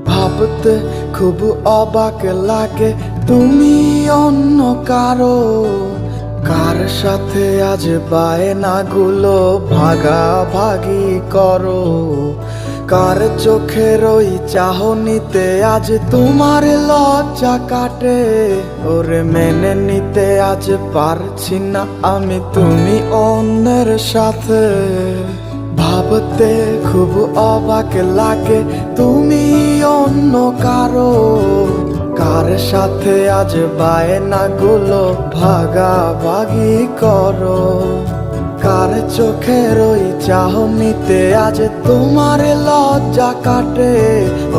ভাবতে খুব অবাক লাগে তুমি অন্য কারো, কার সাথে আজ বায়নাগুলো ভাগাভাগি করো, কার চোখের ওই চাহনিতে আজ তোমার লজ্জা কাটে। ওরে মেনে নিতে আজ পারছি না আমি তুমি অন্যের সাথে। ভাবতে খুব অবাক লাগে তুমি অন্য কারো, কার সাথে আজ বায়নাগুলো ভাগাভাগি করো, কার চোখের ওই চাহনিতে আজ তোমার লজ্জা কাটে।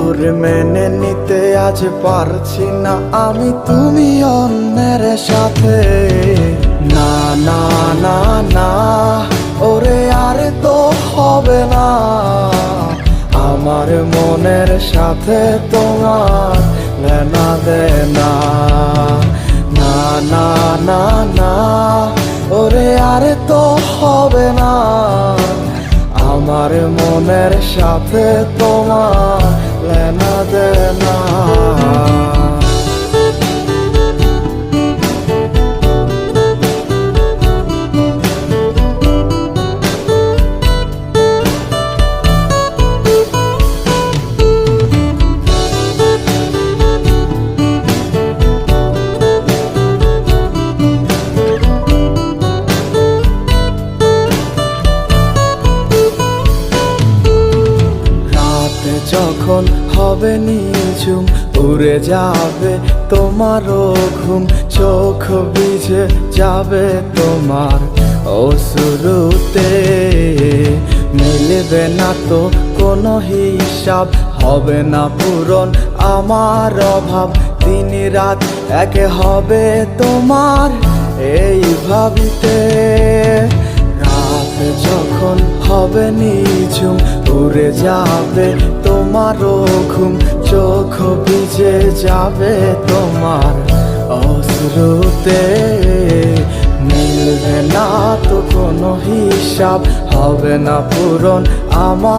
ওরে মেনে নিতে আজ পারছি না আমি তুমি অন্যের সাথে। না না না না ওরে আর তো হবে না, আমার মনের সাথে তোমার লেনা দেনা। না না না না ওরে আর তো হবে না, আমার মনের সাথে তোমার লেনা দেনা। যখন হবে নিঝুম উড়ে যাবে তোমারও ঘুম, চোখ ভিজে যাবে তোমার অশ্রুতে, মিলবে না তো কোনো হিসাব, হবে না পূরণ আমার অভাব, দিন রাত একে হবে তোমার এই ভাবিতে। রাত যখন হবে নিঝুম উড়ে যাবে তোমারও ঘুম, চোখ ভিজে যাবে তোমার অশ্রুতে, মিলবে না তো কোনো হিসাব, হবে না পূরণ আমার।